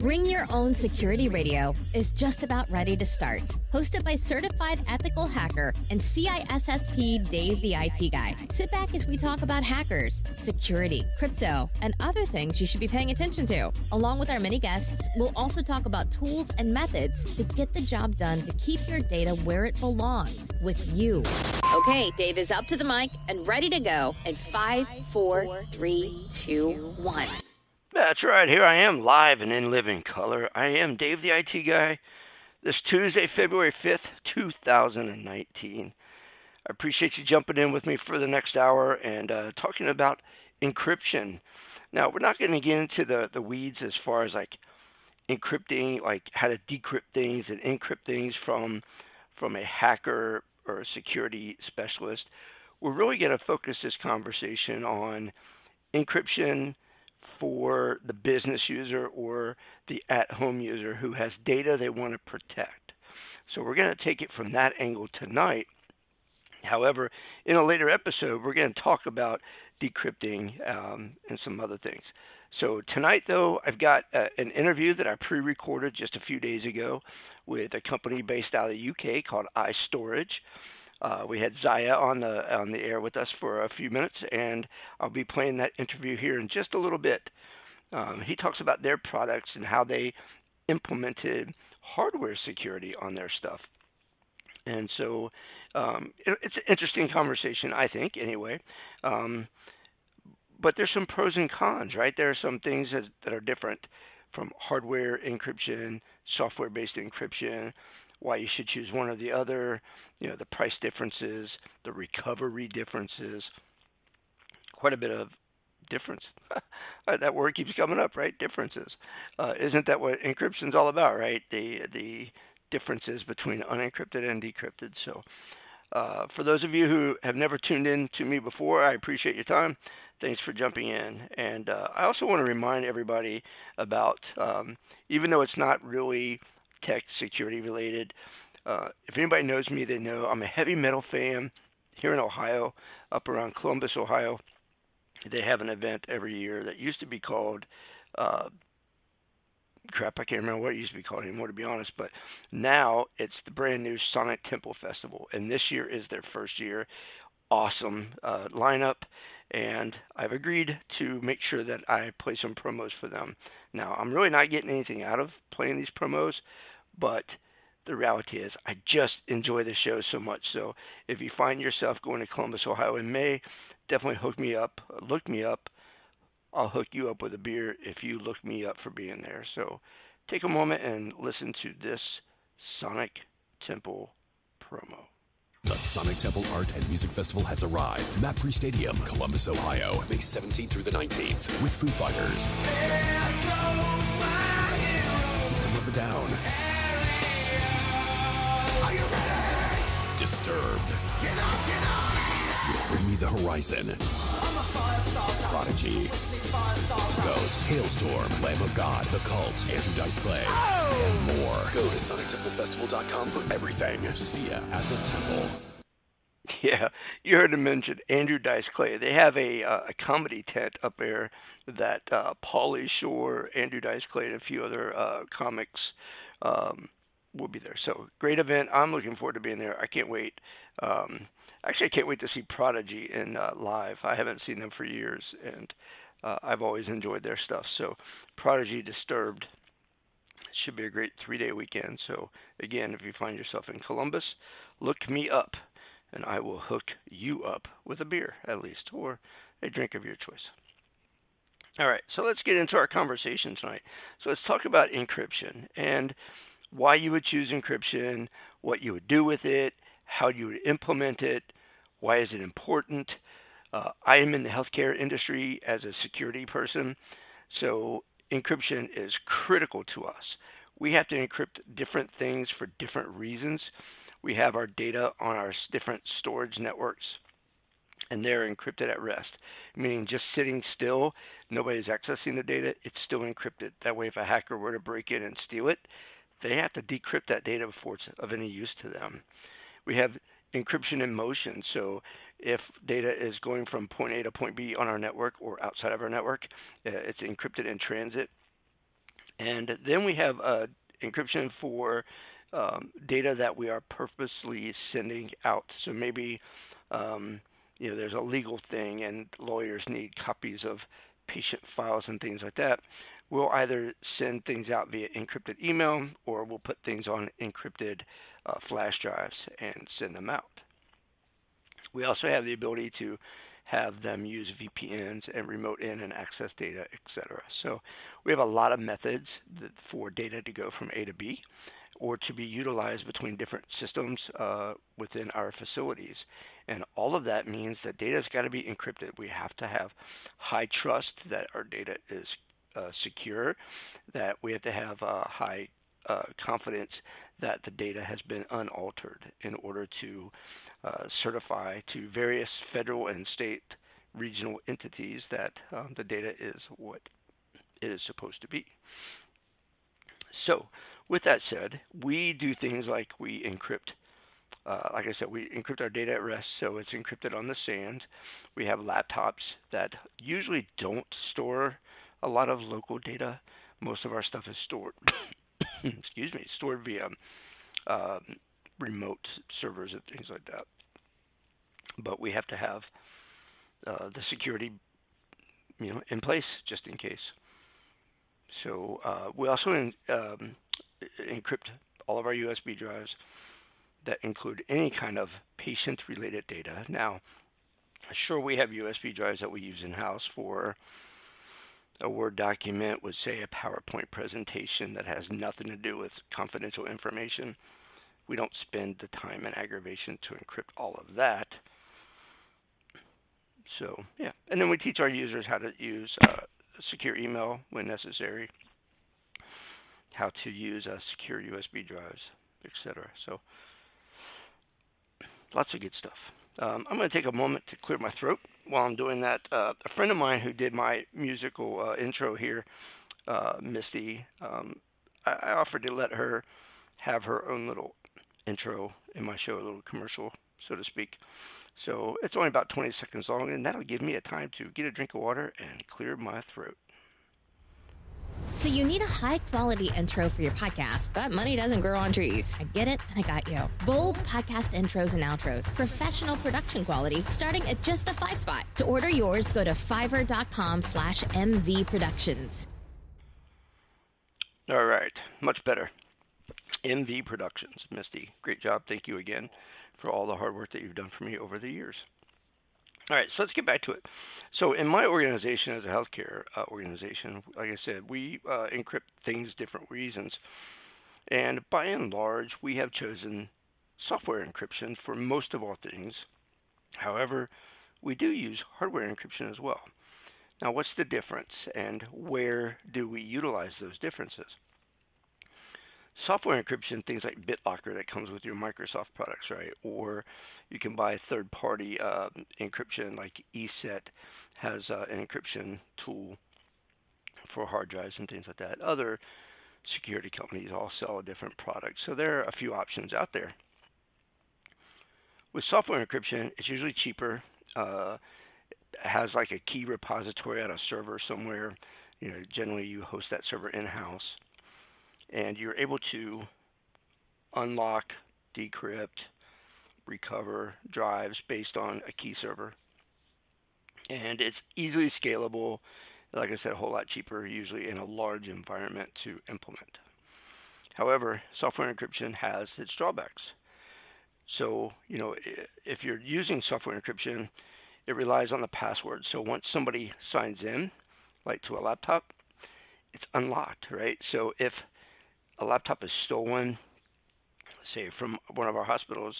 Bring Your Own Security Radio is just about ready to start. Hosted by certified ethical hacker and CISSP Dave the IT Guy. Sit back as we talk about hackers, security, crypto, and other things you should be paying attention to. Along with our many guests, we'll also talk about tools and methods to get the job done to keep your data where it belongs, with you. Okay, Dave is up to the mic and ready to go in 5, 4, 3, 2, 1. That's right. Here I am, live and in living color. I am Dave the IT Guy. This Tuesday, February 5th, 2019. I appreciate you jumping in with me for the next hour and talking about encryption. Now, we're not going to get into the weeds as far as like encrypting, like how to decrypt things and encrypt things from a hacker or a security specialist. We're really going to focus this conversation on encryption for the business user or the at-home user who has data they want to protect. So we're going to take it from that angle tonight. However, in a later episode, we're going to talk about decrypting and some other things. So tonight, though, I've got an interview that I pre-recorded just a few days ago with a company based out of the UK called iStorage. We had Zaia on the air with us for a few minutes, and I'll be playing that interview here in just a little bit. He talks about their products and how they implemented hardware security on their stuff. And so it's an interesting conversation, I think, anyway. But there's some pros and cons, right? There are some things that are different from hardware encryption, software-based encryption, why you should choose one or the other, the price differences, the recovery differences, quite a bit of difference. That word keeps coming up, right? Differences. Isn't that what encryption's all about, right? The differences between unencrypted and decrypted. So for those of you who have never tuned in to me before, I appreciate your time. Thanks for jumping in. And I also want to remind everybody about, even though it's not really tech security related, if anybody knows me, they know I'm a heavy metal fan here in Ohio, up around Columbus, Ohio. They have an event every year that used to be called, I can't remember what it used to be called anymore, to be honest, but now it's the brand new Sonic Temple Festival, and this year is their first year. Awesome lineup, and I've agreed to make sure that I play some promos for them. Now, I'm really not getting anything out of playing these promos, but the reality is I just enjoy the show so much. So if you find yourself going to Columbus, Ohio in May, definitely look me up. I'll hook you up with a beer if you look me up for being there. So take a moment and listen to this Sonic Temple promo. The Sonic Temple Art and Music Festival has arrived. Mapfre Stadium, Columbus, Ohio, May 17th through the 19th, with Foo Fighters, System of a Down, Are you ready? Disturbed, with Bring Me the Horizon, Prodigy, Ghost, Hailstorm, Lamb of God, The Cult, Andrew Dice Clay, and more. Go to SonicTempleFestival.com for everything. See ya at the temple. Yeah, you heard him mention Andrew Dice Clay. They have a comedy tent up there that Pauly Shore, Andrew Dice Clay, and a few other comics will be there. So great event. I'm looking forward to being there. I can't wait. Actually, I can't wait to see Prodigy in live. I haven't seen them for years, and I've always enjoyed their stuff. So Prodigy, Disturbed should be a great 3-day weekend. So again, if you find yourself in Columbus, look me up, and I will hook you up with a beer at least, or a drink of your choice. All right, so let's get into our conversation tonight. So let's talk about encryption and why you would choose encryption, what you would do with it, how you would implement it, why is it important. I am in the healthcare industry as a security person, so encryption is critical to us. We have to encrypt different things for different reasons. We have our data on our different storage networks, and they're encrypted at rest, meaning just sitting still, nobody's accessing the data, it's still encrypted. That way, if a hacker were to break in and steal it, they have to decrypt that data before it's of any use to them. We have encryption in motion, so if data is going from point A to point B on our network or outside of our network, it's encrypted in transit. And then we have encryption for data that we are purposely sending out. So maybe there's a legal thing and lawyers need copies of patient files and things like that. We'll either send things out via encrypted email or we'll put things on encrypted flash drives and send them out. We also have the ability to have them use VPNs and remote in and access data, etc. So we have a lot of methods for data to go from A to B or to be utilized between different systems within our facilities. And all of that means that data has got to be encrypted. We have to have high trust that our data is secure, that we have to have high confidence that the data has been unaltered in order to certify to various federal and state regional entities that the data is what it is supposed to be. So with that said, we do things like we encrypt. Like I said, we encrypt our data at rest, so it's encrypted on the SAN. We have laptops that usually don't store a lot of local data. Most of our stuff is stored, stored via remote servers and things like that. But we have to have the security, in place just in case. So we also encrypt all of our USB drives that include any kind of patient-related data. Now, sure, we have USB drives that we use in-house for a Word document with, say, a PowerPoint presentation that has nothing to do with confidential information. We don't spend the time and aggravation to encrypt all of that. So, yeah. And then we teach our users how to use secure email when necessary, how to use secure USB drives, etc. So, lots of good stuff. I'm going to take a moment to clear my throat while I'm doing that. A friend of mine who did my musical intro here, Misty, I offered to let her have her own little intro in my show, a little commercial, so to speak. So it's only about 20 seconds long, and that'll give me a time to get a drink of water and clear my throat. So you need a high-quality intro for your podcast, but money doesn't grow on trees. I get it, and I got you. Bold podcast intros and outros. Professional production quality starting at just a 5-spot. To order yours, go to fiverr.com/MVProductions. All right. Much better. MV Productions. Misty, great job. Thank you again for all the hard work that you've done for me over the years. All right, so let's get back to it. So in my organization as a healthcare organization, like I said, we encrypt things different reasons. And by and large, we have chosen software encryption for most of our things. However, we do use hardware encryption as well. Now, what's the difference and where do we utilize those differences? Software encryption, things like BitLocker that comes with your Microsoft products, right? Or you can buy third-party encryption like ESET has an encryption tool for hard drives and things like that. Other security companies all sell a different product. So there are a few options out there. With software encryption, it's usually cheaper. It has like a key repository at a server somewhere. Generally you host that server in-house. And you're able to unlock, decrypt, recover drives based on a key server. And it's easily scalable, like I said, a whole lot cheaper, usually in a large environment to implement. However, software encryption has its drawbacks. So, if you're using software encryption, it relies on the password. So once somebody signs in, like to a laptop, it's unlocked, right? So if a laptop is stolen, say from one of our hospitals,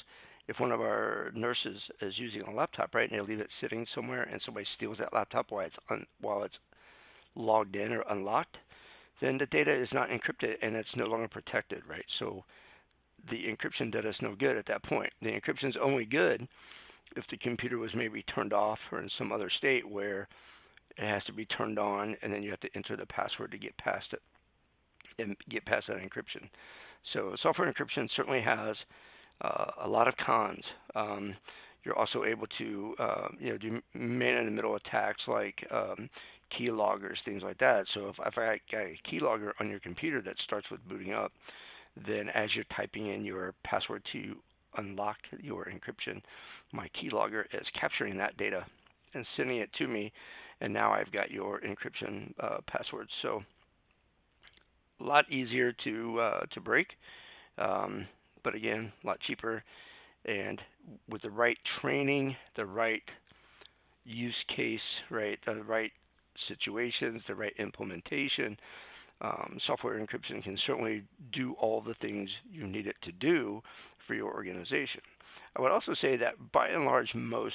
if one of our nurses is using a laptop, right, and they leave it sitting somewhere and somebody steals that laptop while it's logged in or unlocked, then the data is not encrypted and it's no longer protected, right? So the encryption data is no good at that point. The encryption is only good if the computer was maybe turned off or in some other state where it has to be turned on and then you have to enter the password to get past it and get past that encryption. So software encryption certainly has a lot of cons. You're also able to do man-in-the-middle attacks like keyloggers, things like that. So if I got a keylogger on your computer that starts with booting up, then as you're typing in your password to unlock your encryption, my keylogger is capturing that data and sending it to me, and now I've got your encryption password. So a lot easier to break, but again, a lot cheaper. And with the right training, the right use case, right, the right situations, the right implementation, software encryption can certainly do all the things you need it to do for your organization. I would also say that by and large, most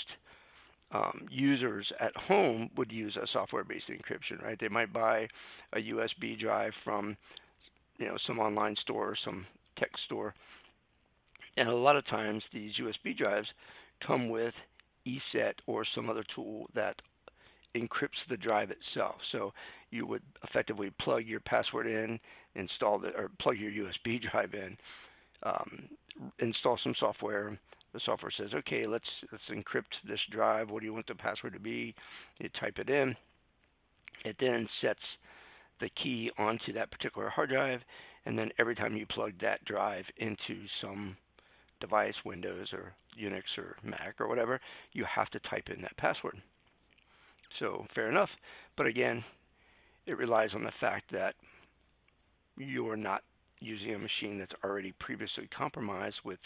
users at home would use a software-based encryption, right? They might buy a USB drive from, some online store, some tech store, and a lot of times these USB drives come with ESET or some other tool that encrypts the drive itself. So you would effectively plug your password in, or plug your USB drive in, install some software. The software says, okay, let's encrypt this drive. What do you want the password to be? You type it in. It then sets the key onto that particular hard drive, and then every time you plug that drive into some device, Windows or Unix or Mac or whatever, you have to type in that password. So fair enough, but again, it relies on the fact that you're not using a machine that's already previously compromised with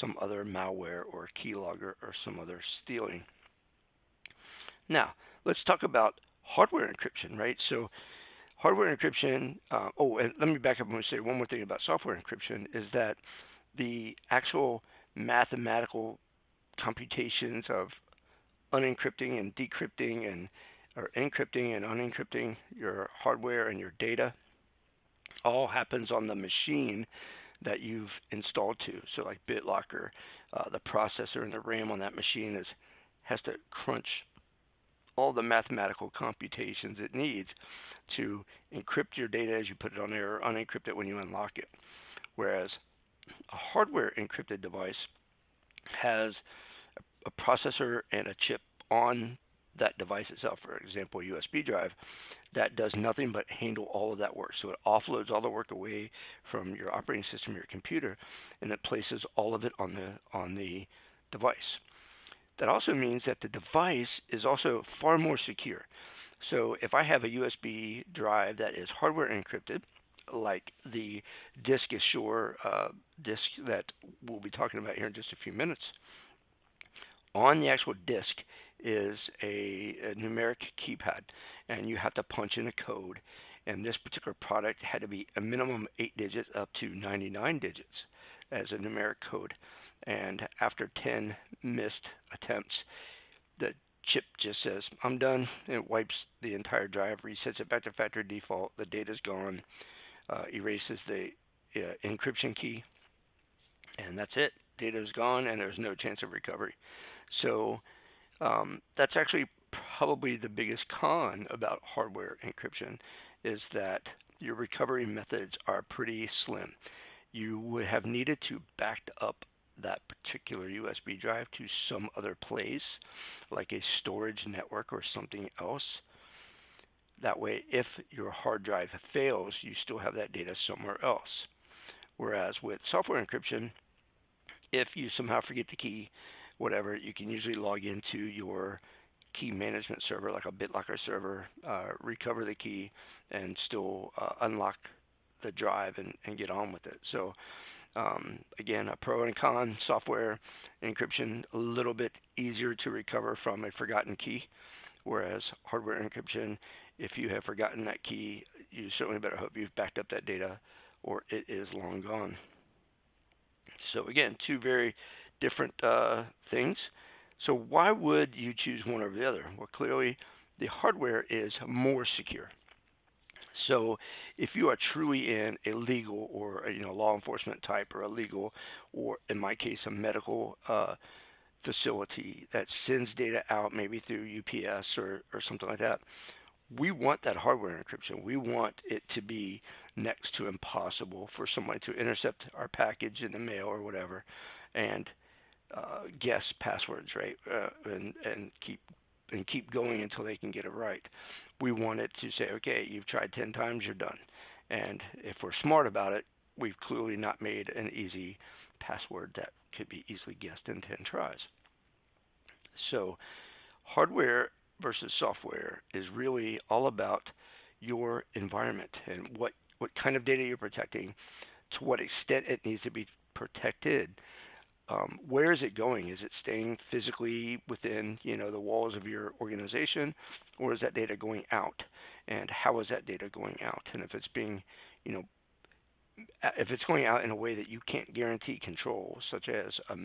some other malware or keylogger or some other stealing. Now, let's talk about hardware encryption, right? So hardware encryption, and let me back up and say one more thing about software encryption, is that the actual mathematical computations of unencrypting and decrypting or encrypting and unencrypting your hardware and your data all happens on the machine that you've installed to. So like BitLocker, the processor and the RAM on that machine has to crunch all the mathematical computations it needs to encrypt your data as you put it on there, or unencrypt it when you unlock it. Whereas a hardware encrypted device has a processor and a chip on that device itself, for example, a USB drive, that does nothing but handle all of that work. So it offloads all the work away from your operating system, your computer, and it places all of it on the device. That also means that the device is also far more secure. So if I have a USB drive that is hardware encrypted, like the disk Assure disk that we'll be talking about here in just a few minutes, on the actual disk is a numeric keypad, and you have to punch in a code. And this particular product had to be a minimum 8 digits up to 99 digits as a numeric code. And after 10 missed attempts, the chip just says, I'm done. It wipes the entire drive, resets it back to factory default. The data's gone, erases the encryption key, and that's it. Data's gone, and there's no chance of recovery. So that's actually probably the biggest con about hardware encryption, is that your recovery methods are pretty slim. You would have needed to back up that particular USB drive to some other place, like a storage network or something else. That way, if your hard drive fails, you still have that data somewhere else. Whereas with software encryption, if you somehow forget the key, whatever, you can usually log into your key management server, like a BitLocker server, recover the key, and still unlock the drive and get on with it. So again, a pro and a con. Software encryption, a little bit easier to recover from a forgotten key, whereas hardware encryption, if you have forgotten that key, you certainly better hope you've backed up that data or it is long gone. So again, two very different things. So why would you choose one over the other? Well, clearly the hardware is more secure. So if you are truly in a legal or law enforcement type, or a legal, or in my case a medical facility that sends data out maybe through UPS or something like that, we want that hardware encryption. We want it to be next to impossible for somebody to intercept our package in the mail or whatever and guess passwords, right? And keep going until they can get it right. we want it to say, okay, you've tried 10 times, you're done. And if we're smart about it, we've clearly not made an easy password that could be easily guessed in 10 tries. So hardware versus software is really all about your environment and what kind of data you're protecting, to what extent it needs to be protected. Where is it going? Is it staying physically within, the walls of your organization, or is that data going out? And how is that data going out? And if it's being, if it's going out in a way that you can't guarantee control, such as a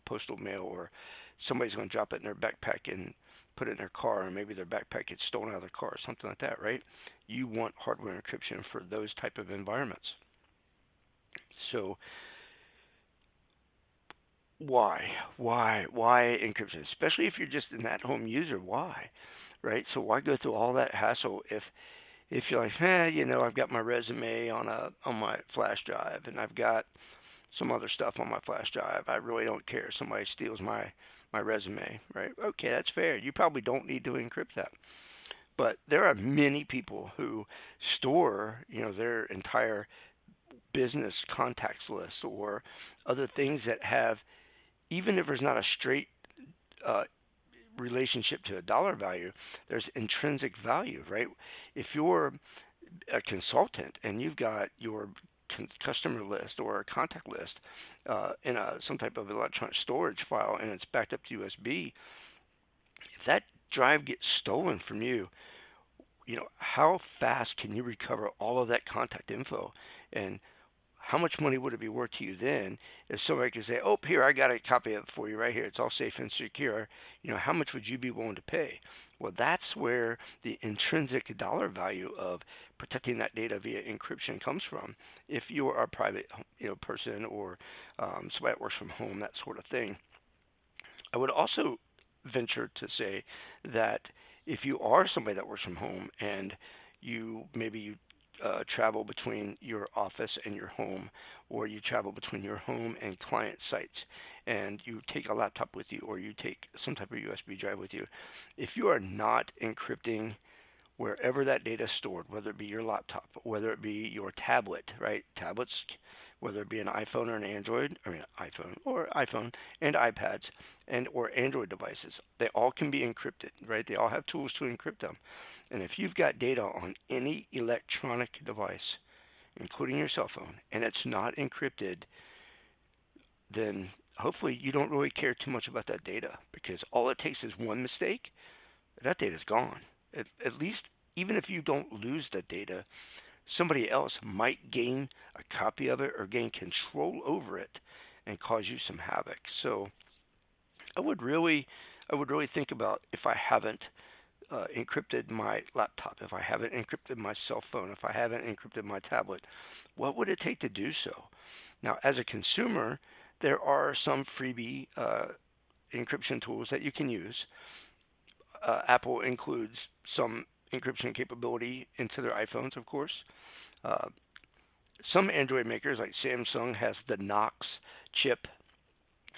postal mail, or somebody's going to drop it in their backpack and put it in their car, and maybe their backpack gets stolen out of their car, or something like that, right? You want hardware encryption for those type of environments. So why encryption? Especially if you're just an at-home user, why, right? So why go through all that hassle if you're like, I've got my resume on my flash drive, and I've got some other stuff on my flash drive. I really don't care if somebody steals my resume, right? Okay, that's fair. You probably don't need to encrypt that. But there are many people who store, their entire business contacts list or other things that have, even if there's not a straight relationship to a dollar value, there's intrinsic value, right? If you're a consultant and you've got your customer list or a contact list in some type of electronic storage file, and it's backed up to USB, if that drive gets stolen from you, how fast can you recover all of that contact info? And how much money would it be worth to you then if somebody could say, oh, here, I got a copy of it for you right here. It's all safe and secure. How much would you be willing to pay? Well, that's where the intrinsic dollar value of protecting that data via encryption comes from. If you are a private person or somebody that works from home, that sort of thing. I would also venture to say that if you are somebody that works from home and you travel between your office and your home, or you travel between your home and client sites, and you take a laptop with you, or you take some type of USB drive with you, if you are not encrypting wherever that data is stored, whether it be your laptop, whether it be your tablet, right? Tablets, whether it be an iPhone or an Android, iPhone and iPads or Android devices, they all can be encrypted, right? They all have tools to encrypt them. And if you've got data on any electronic device, including your cell phone, and it's not encrypted, then hopefully you don't really care too much about that data, because all it takes is one mistake, that data's gone. At least, even if you don't lose that data, somebody else might gain a copy of it or gain control over it and cause you some havoc. So I would really think about, if I haven't encrypted my laptop, if I haven't encrypted my cell phone, if I haven't encrypted my tablet, what would it take to do so? Now, as a consumer, there are some freebie encryption tools that you can use. Apple includes some encryption capability into their iPhones, of course. Some Android makers, like Samsung, has the Knox chip,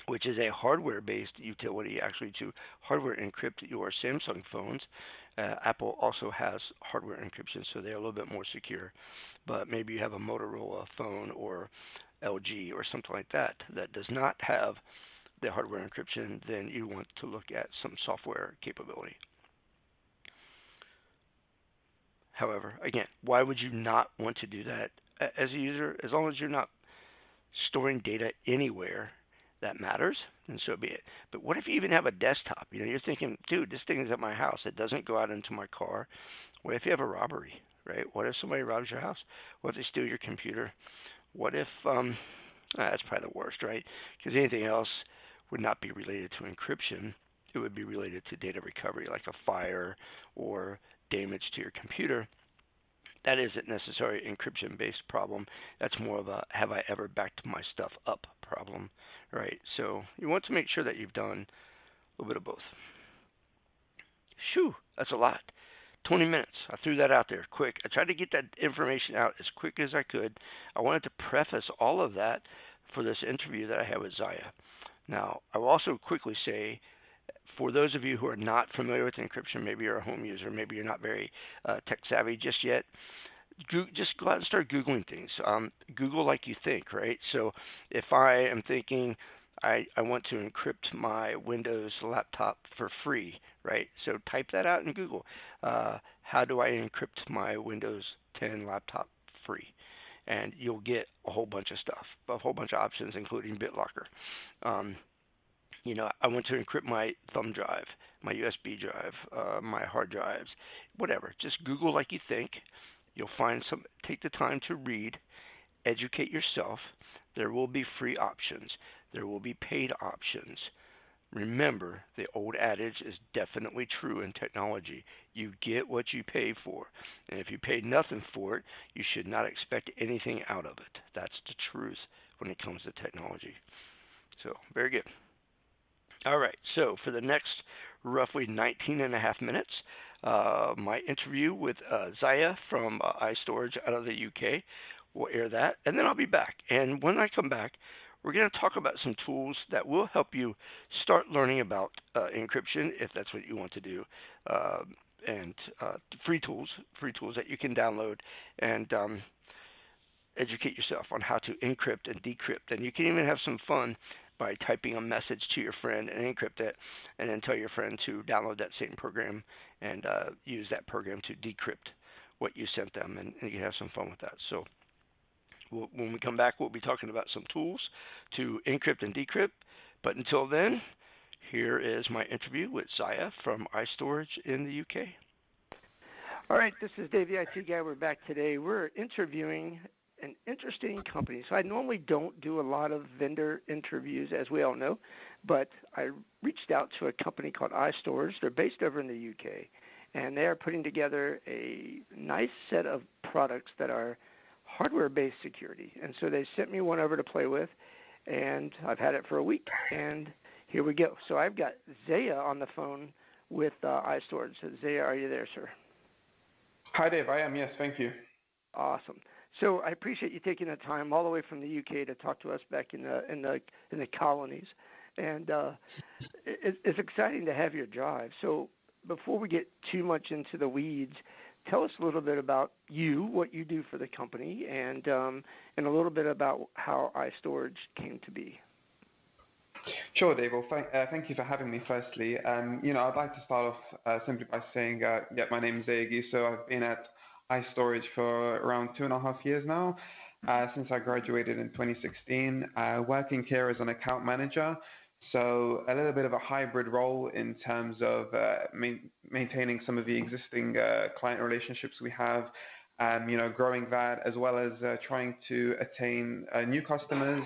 which is a hardware-based utility actually to hardware encrypt your Samsung phones. Apple also has hardware encryption, so they're a little bit more secure. But maybe you have a Motorola phone or LG or something like that does not have the hardware encryption, then you want to look at some software capability. However, again, why would you not want to do that as a user? As long as you're not storing data anywhere that matters, and so be it. But what if you even have a desktop? You're thinking, dude, this thing is at my house. It doesn't go out into my car. What if you have a robbery, right? What if somebody robs your house? What if they steal your computer? What if, that's probably the worst, right? Because anything else would not be related to encryption. It would be related to data recovery, like a fire or damage to your computer. That isn't necessarily an encryption-based problem. That's more of a have I ever backed my stuff up problem, right? So you want to make sure that you've done a little bit of both. Shoo, that's a lot. 20 minutes. I threw that out there quick. I tried to get that information out as quick as I could. I wanted to preface all of that for this interview that I had with Zaia. Now, I will also quickly say, for those of you who are not familiar with encryption, maybe you're a home user, maybe you're not very tech savvy just yet, just go out and start Googling things. Google like you think, right? So if I am thinking I want to encrypt my Windows laptop for free, right? So type that out in Google. How do I encrypt my Windows 10 laptop free? And you'll get a whole bunch of stuff, a whole bunch of options, including BitLocker. I want to encrypt my thumb drive, my USB drive, my hard drives, whatever. Just Google like you think. You'll find some. Take the time to read, educate yourself. There will be free options. There will be paid options. Remember, the old adage is definitely true in technology. You get what you pay for. And if you paid nothing for it, you should not expect anything out of it. That's the truth when it comes to technology. So, very good. All right, so for the next roughly 19 and a half minutes, my interview with Zaia from iStorage out of the UK. We'll air that, and then I'll be back. And when I come back, we're going to talk about some tools that will help you start learning about encryption, if that's what you want to do, and free tools that you can download and educate yourself on how to encrypt and decrypt. And you can even have some fun by typing a message to your friend and encrypt it, and then tell your friend to download that same program and use that program to decrypt what you sent them, and you can have some fun with that. So when we come back, we'll be talking about some tools to encrypt and decrypt. But until then, here is my interview with Zaia from iStorage in the UK. All right, this is Dave, the IT guy. We're back today. We're interviewing an interesting company. So I normally don't do a lot of vendor interviews, as we all know, but I reached out to a company called iStorage. They're based over in the UK, and they are putting together a nice set of products that are hardware-based security. And so they sent me one over to play with, and I've had it for a week, and here we go. So I've got Zaia on the phone with iStorage. So Zaia, are you there, sir? Hi, Dave. I am. Yes, thank you. Awesome. So I appreciate you taking the time all the way from the UK to talk to us back in the colonies, and it's exciting to have your drive. So before we get too much into the weeds, tell us a little bit about you, what you do for the company, and a little bit about how iStorage came to be. Sure, Dave. Well, thank you for having me. Firstly, I'd like to start off simply by saying, my name is Zaia. So I've been at iStorage for around 2.5 years now, since I graduated in 2016, working here as an account manager. So a little bit of a hybrid role in terms of maintaining some of the existing client relationships we have, growing that, as well as trying to attain new customers,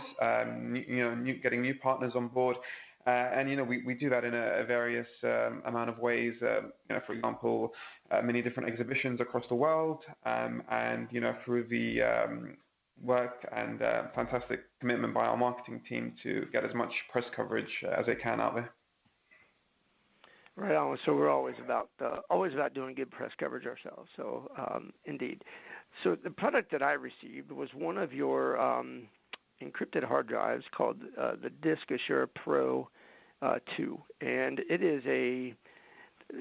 getting new partners on board. We do that in a various amount of ways, for example, many different exhibitions across the world, and through the work and fantastic commitment by our marketing team to get as much press coverage as they can out there. Right on. So we're always about doing good press coverage ourselves. So indeed. So the product that I received was one of your encrypted hard drives called the Disk Assure Pro 2, and it is a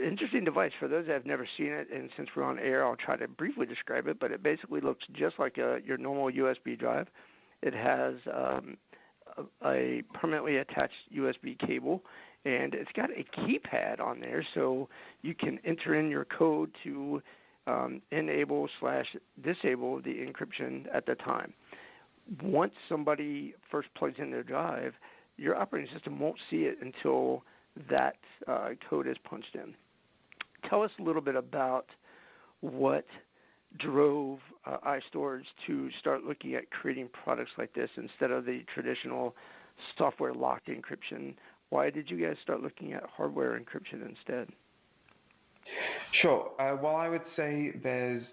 interesting device. For those that have never seen it, and since we're on air, I'll try to briefly describe it, but it basically looks just like your normal USB drive. It has a permanently attached USB cable, and it's got a keypad on there, so you can enter in your code to enable/disable the encryption at the time. Once somebody first plugs in their drive, your operating system won't see it until that code is punched in. Tell us a little bit about what drove iStorage to start looking at creating products like this instead of the traditional software locked encryption. Why did you guys start looking at hardware encryption instead? Sure. Well, I would say there's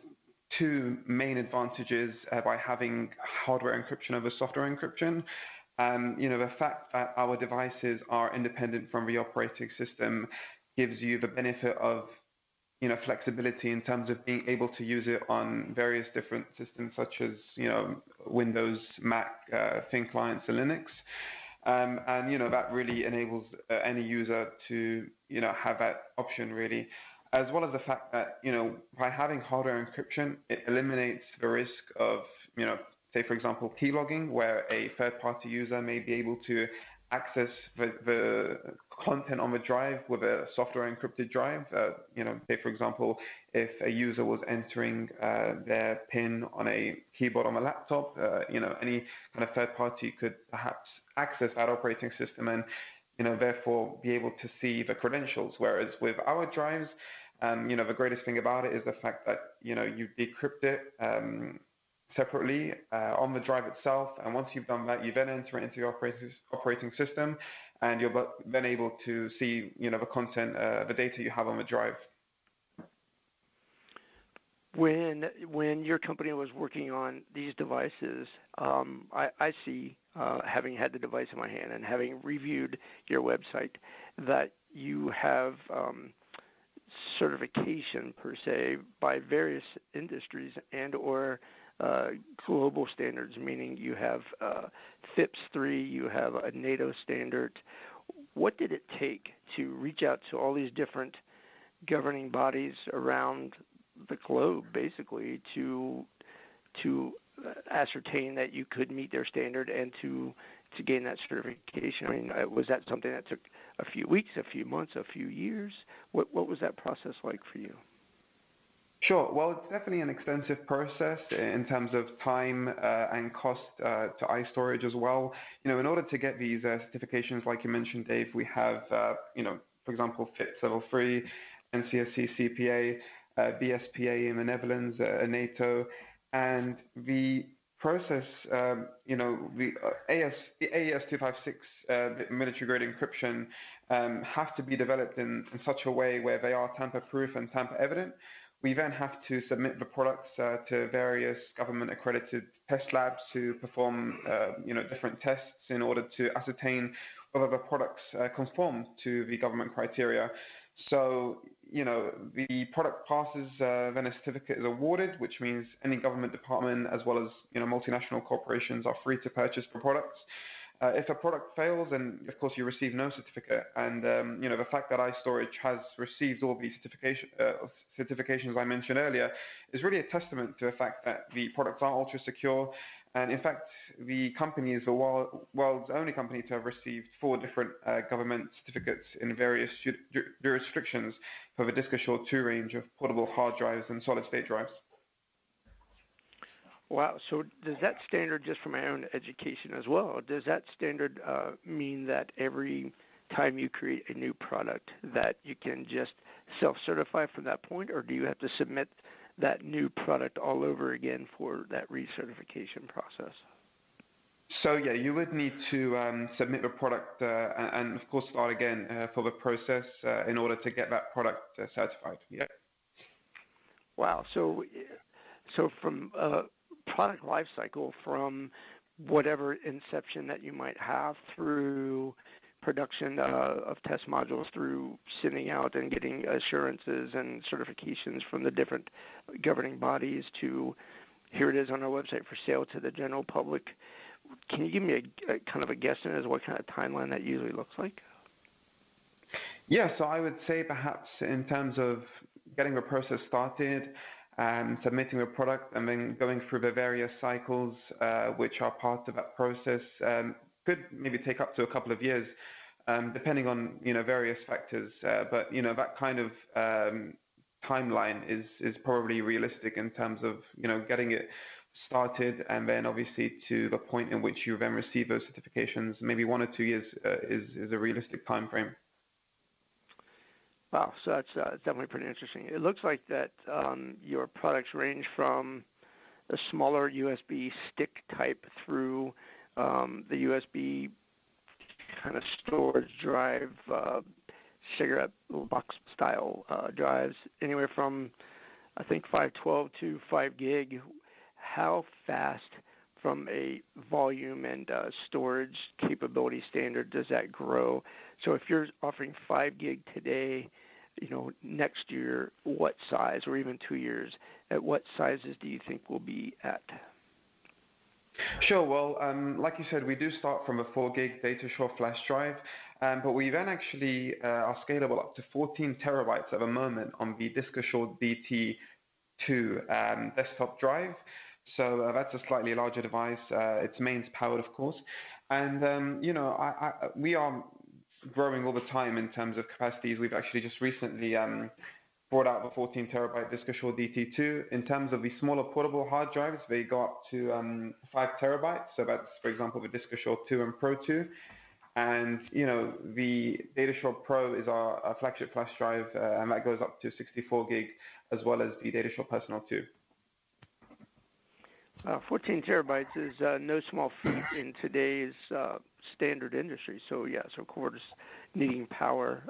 two main advantages by having hardware encryption over software encryption. The fact that our devices are independent from the operating system gives you the benefit of flexibility in terms of being able to use it on various different systems such as Windows, Mac, thin clients, and Linux. And that really enables any user to have that option really, as well as the fact that by having hardware encryption, it eliminates the risk of say for example keylogging, where a third-party user may be able to access the content on the drive with a software encrypted drive. Say for example, if a user was entering their PIN on a keyboard on a laptop, any kind of third party could perhaps access that operating system and therefore be able to see the credentials. Whereas with our drives, the greatest thing about it is the fact that you decrypt it separately on the drive itself, and once you've done that, you then enter it into your operating system, and you're then able to see the content, the data you have on the drive. When your company was working on these devices, I see, having had the device in my hand and having reviewed your website, that you have certification per se by various industries and or global standards, meaning you have FIPS 3, you have a NATO standard. What did it take to reach out to all these different governing bodies around the globe, basically, to ascertain that you could meet their standard and to gain that certification? I mean, was that something that took a few weeks, a few months, a few years? What was that process like for you? Sure. Well, it's definitely an extensive process in terms of time and cost to iStorage as well. In order to get these certifications, like you mentioned, Dave, we have, for example, FIPS Level 3, NCSC CPA, BSPA in the Netherlands, NATO, and the process, the AES 256 military-grade encryption have to be developed in such a way where they are tamper-proof and tamper-evident. We then have to submit the products to various government-accredited test labs to perform, different tests in order to ascertain whether the products conform to the government criteria. So, the product passes, then a certificate is awarded, which means any government department as well as, multinational corporations are free to purchase the products. If a product fails, then of course you receive no certificate. And the fact that iStorage has received all these certifications I mentioned earlier is really a testament to the fact that the products are ultra secure. And in fact, the company is the world's only company to have received 4 different government certificates in various jurisdictions for the DiskAssure 2 range of portable hard drives and solid-state drives. Wow. So does that standard, just for my own education as well, does that standard mean that every time you create a new product that you can just self-certify from that point, or do you have to submit that new product all over again for that recertification process? So yeah, you would need to submit the product and of course start again for the process in order to get that product certified. Yeah. Wow. So from product life cycle, from whatever inception that you might have through production of test modules, through sending out and getting assurances and certifications from the different governing bodies, to here it is on our website for sale to the general public. Can you give me a kind of a guesstimate as to what kind of timeline that usually looks like? Yeah, so I would say perhaps in terms of getting the process started, submitting a product and then going through the various cycles which are part of that process could maybe take up to a couple of years, depending on various factors. But that kind of timeline is probably realistic in terms of getting it started, and then obviously to the point in which you then receive those certifications. Maybe 1 or 2 years is a realistic time frame. Wow, so that's definitely pretty interesting. It looks like that your products range from a smaller USB stick type through the USB kind of storage drive, cigarette box style drives, anywhere from I think 512 to 5 gig. How fast, from a volume and storage capability standard, does that grow? So if you're offering 5 gig today, next year, what size, or even 2 years, at what sizes do you think we'll be at? Sure. Well, like you said, we do start from a 4 gig data shore flash drive, but we then actually are scalable up to 14 terabytes at the moment on the DiscoShore DT2 desktop drive. So that's a slightly larger device. It's mains powered, of course, and we are growing all the time in terms of capacities. We've actually just recently brought out the 14 terabyte DiscoShore DT2. In terms of the smaller portable hard drives, they go up to 5 terabytes. So that's, for example, the DiscoShore 2 and Pro 2. And, the DataShore Pro is our flagship flash drive, and that goes up to 64 gig, as well as the DataShore Personal 2. 14 terabytes is no small feat in today's standard industry. So, yes, of course, needing power.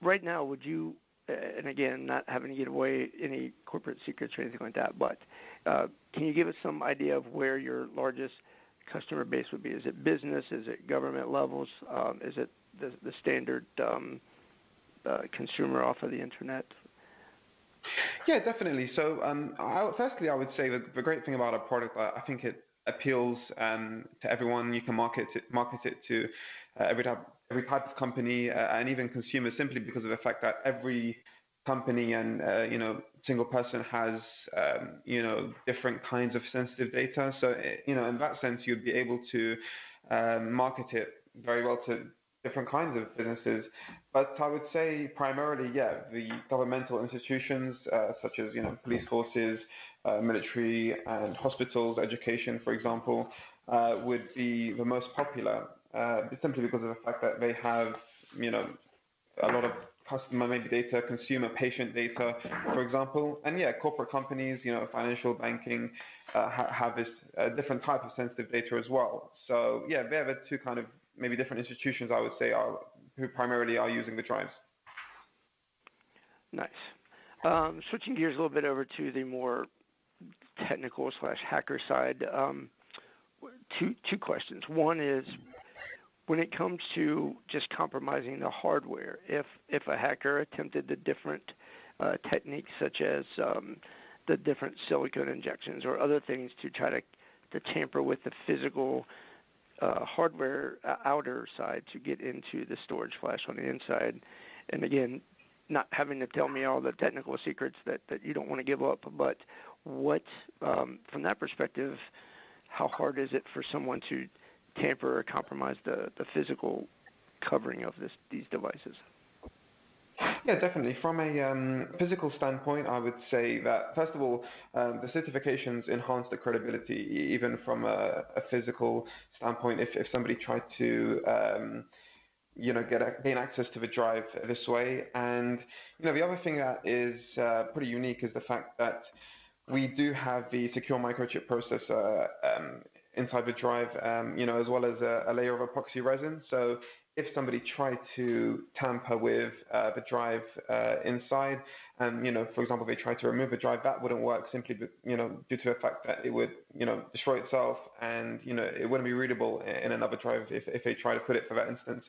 Right now, would you, and again, not having to give away any corporate secrets or anything like that, but can you give us some idea of where your largest customer base would be? Is it business? Is it government levels? Is it the standard consumer off of the internet? Yeah, definitely. So, firstly, I would say that the great thing about our product, I think it appeals to everyone. You can market it to every type of company and even consumers, simply because of the fact that every company and single person has different kinds of sensitive data. So in that sense, you'd be able to market it very well to different kinds of businesses. But I would say primarily, the governmental institutions such as police forces, military and hospitals, education, for example, would be the most popular, simply because of the fact that they have a lot of customer maybe data, consumer patient data, for example. And corporate companies, financial banking have this different type of sensitive data as well. So they're the two kind of maybe different institutions, I would say, who primarily are using the drives. Nice. Switching gears a little bit over to the more technical / hacker side, two questions. One is, when it comes to just compromising the hardware, if a hacker attempted the different techniques such as the different silicon injections or other things to try to tamper with the physical hardware outer side to get into the storage flash on the inside, and again, not having to tell me all the technical secrets that you don't want to give up, but what, from that perspective, how hard is it for someone to tamper or compromise the physical covering of these devices? Yeah, definitely. From a physical standpoint, I would say that, first of all, the certifications enhance the credibility, even from a physical standpoint. If somebody tried to gain access to the drive this way. And the other thing that is pretty unique is the fact that we do have the secure microchip processor inside the drive, as well as a layer of epoxy resin. So if somebody tried to tamper with the drive inside, and for example, they tried to remove the drive, that wouldn't work, simply due to the fact that it would destroy itself, and it wouldn't be readable in another drive if they try to put it for that instance.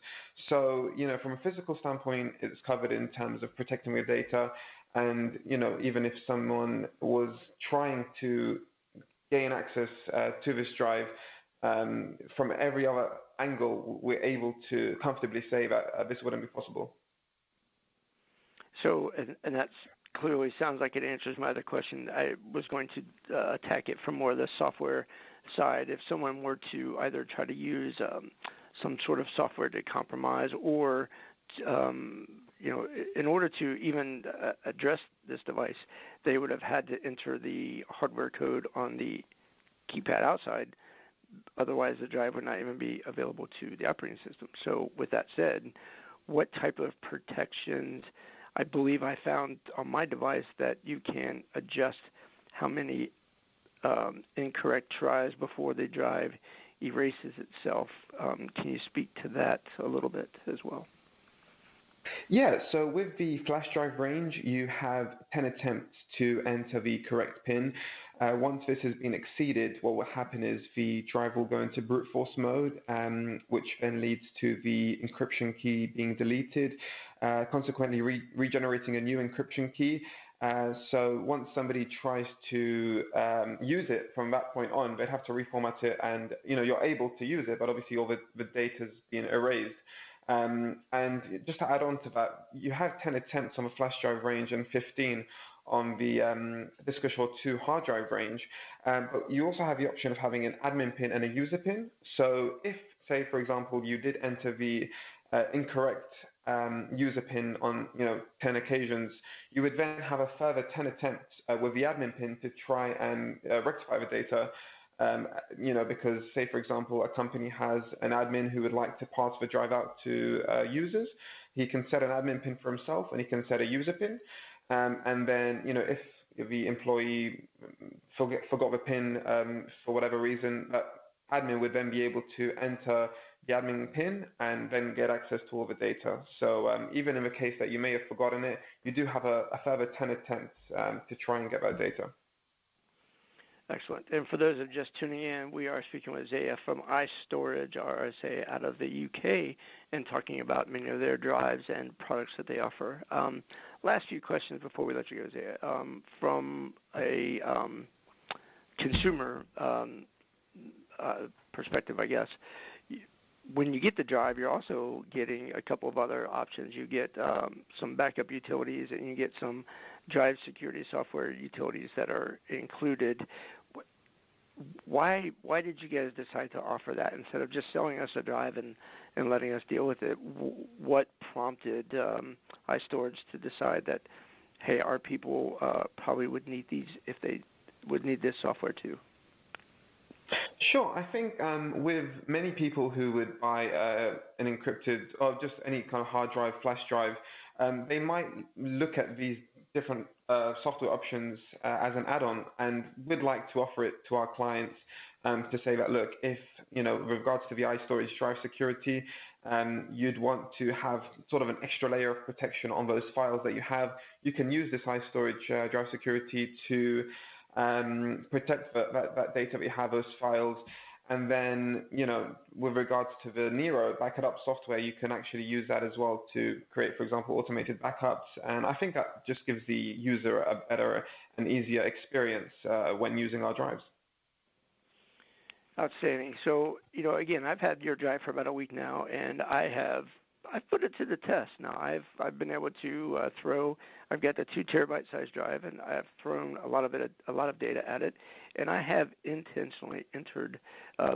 So from a physical standpoint, it's covered in terms of protecting the data, and even if someone was trying to gain access to this drive from every other angle, we're able to comfortably say that this wouldn't be possible. So, and that's clearly sounds like it answers my other question. I was going to attack it from more the software side. If someone were to either try to use some sort of software to compromise, or in order to even address this device, they would have had to enter the hardware code on the keypad outside. Otherwise, the drive would not even be available to the operating system. So with that said, what type of protections? I believe I found on my device that you can adjust how many incorrect tries before the drive erases itself. Can you speak to that a little bit as well? Yeah, so with the flash drive range, you have 10 attempts to enter the correct pin. Once this has been exceeded, what will happen is the drive will go into brute force mode, which then leads to the encryption key being deleted, consequently regenerating a new encryption key. So once somebody tries to use it from that point on, they'd have to reformat it, and you're able to use it, but obviously all the data's been erased. And just to add on to that, you have 10 attempts on the flash drive range and 15 on the Discashore 2 hard drive range, but you also have the option of having an admin pin and a user pin. So if, say, for example, you did enter the incorrect user pin on 10 occasions, you would then have a further 10 attempts with the admin pin to try and rectify the data. Because, say, for example, a company has an admin who would like to pass the drive out to users. He can set an admin pin for himself, and he can set a user pin. And then, if the employee forgot the pin for whatever reason, that admin would then be able to enter the admin pin and then get access to all the data. So even in the case that you may have forgotten it, you do have a further 10 attempts to try and get that data. Excellent. And for those of just tuning in, we are speaking with Zaia from iStorage, RSA, out of the UK, and talking about many of their drives and products that they offer. Last few questions before we let you go, Zaia. From a consumer perspective, I guess, when you get the drive, you're also getting a couple of other options. You get some backup utilities, and you get some drive security software utilities that are included. Why did you guys decide to offer that instead of just selling us a drive and letting us deal with it? What prompted iStorage to decide that, hey, our people probably would need these, if they would need this software too? Sure. I think with many people who would buy an encrypted or just any kind of hard drive, flash drive, they might look at these different software options as an add-on, and we'd like to offer it to our clients to say that, look, if, with regards to the iStorage drive security, you'd want to have sort of an extra layer of protection on those files that you have, you can use this iStorage drive security to protect that data that you have, those files. And then, with regards to the Nero back-it-up software, you can actually use that as well to create, for example, automated backups. And I think that just gives the user a better and easier experience when using our drives. Outstanding. So, again, I've had your drive for about a week now, and I've put it to the test. Now, I've been able to I've got the 2 terabyte size drive, and I've thrown a lot of data at it, and I have intentionally entered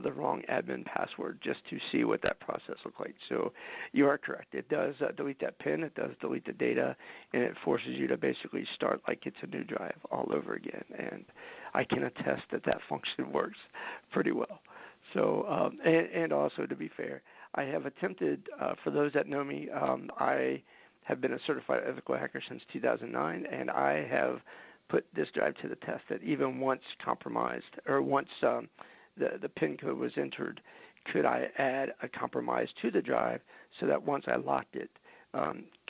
the wrong admin password just to see what that process looks like. So you are correct. It does delete that pin. It does delete the data, and it forces you to basically start like it's a new drive all over again. And I can attest that function works pretty well. So, and also, to be fair, I have attempted, for those that know me, I have been a certified ethical hacker since 2009, and I have put this drive to the test that even once compromised, or once the PIN code was entered, could I add a compromise to the drive so that once I locked it,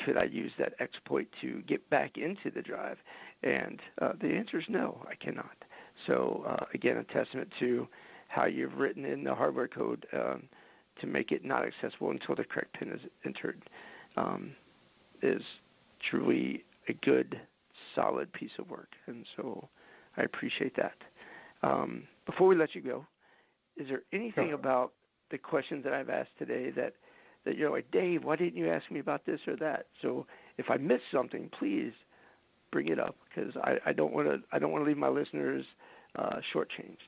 could I use that exploit to get back into the drive? And the answer is no, I cannot. So, again, a testament to how you've written in the hardware code to make it not accessible until the correct PIN is entered is truly a good, solid piece of work. And so I appreciate that. Before we let you go, is there anything about the questions that I've asked today that you're like, Dave, why didn't you ask me about this or that? So if I missed something, please bring it up, because I don't want to leave my listeners shortchanged.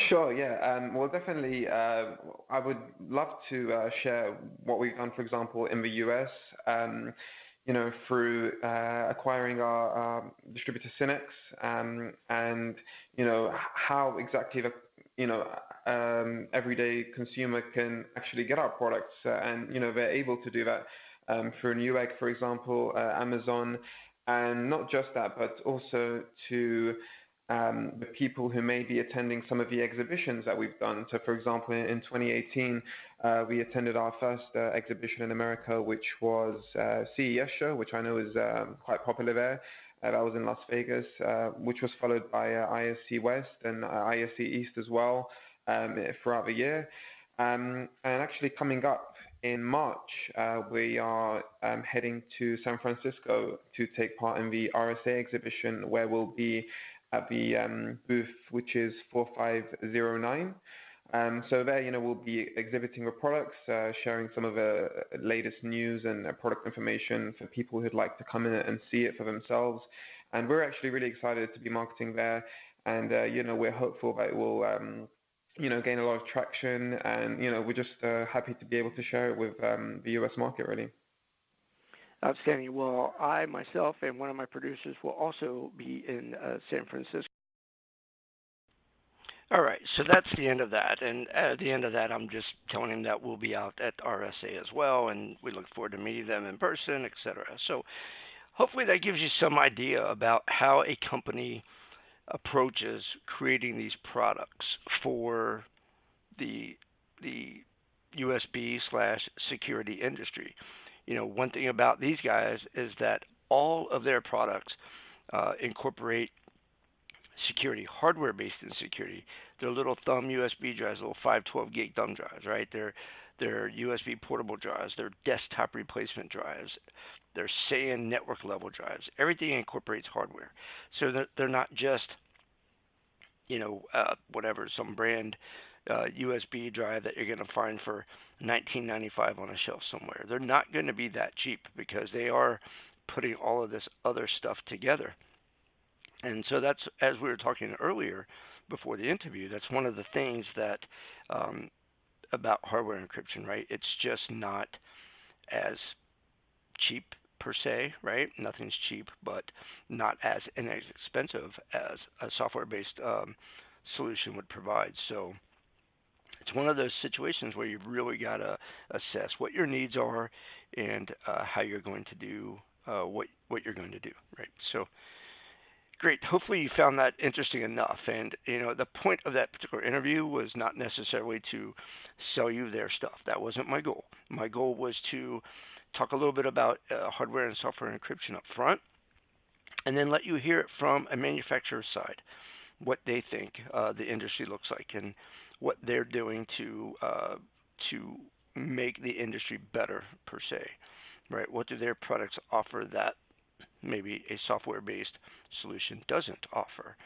Sure, yeah. Well, definitely, I would love to share what we've done, for example, in the US, through acquiring our distributor Synex, and, how exactly the, everyday consumer can actually get our products, and, they're able to do that through Newegg, for example, Amazon, and not just that, but also to the people who may be attending some of the exhibitions that we've done. So, for example, in 2018, we attended our first exhibition in America, which was CES show, which I know is quite popular there. That was in Las Vegas, which was followed by ISC West and ISC East as well throughout the year. And actually coming up in March, we are heading to San Francisco to take part in the RSA exhibition, where we'll be at the booth, which is 4509. So there, we'll be exhibiting the products, sharing some of the latest news and product information for people who'd like to come in and see it for themselves. And we're actually really excited to be marketing there. And, we're hopeful that it will, gain a lot of traction. And, we're just happy to be able to share it with the US market, really. Outstanding. Well, I myself and one of my producers will also be in San Francisco. All right, so that's the end of that. And at the end of that, I'm just telling him that we'll be out at RSA as well, and we look forward to meeting them in person, etc. So hopefully that gives you some idea about how a company approaches creating these products for the USB/security industry. One thing about these guys is that all of their products incorporate security, hardware-based in security. They're little thumb USB drives, little 512 gig thumb drives, right? They're USB portable drives. They're desktop replacement drives. They're SAN network level drives. Everything incorporates hardware. So they're not just, some brand USB drive that you're going to find for $19.95 on a shelf somewhere. They're not going to be that cheap because they are putting all of this other stuff together. And so that's, as we were talking earlier before the interview, that's one of the things that about hardware encryption, right? It's just not as cheap per se, right? Nothing's cheap, but not as inexpensive as a software-based solution would provide. So it's one of those situations where you've really got to assess what your needs are and how you're going to do what you're going to do, right? So great. Hopefully you found that interesting enough. And, the point of that particular interview was not necessarily to sell you their stuff. That wasn't my goal. My goal was to talk a little bit about hardware and software encryption up front, and then let you hear it from a manufacturer's side, what they think the industry looks like and what they're doing to make the industry better per se, right? What do their products offer that maybe a software-based solution doesn't offer?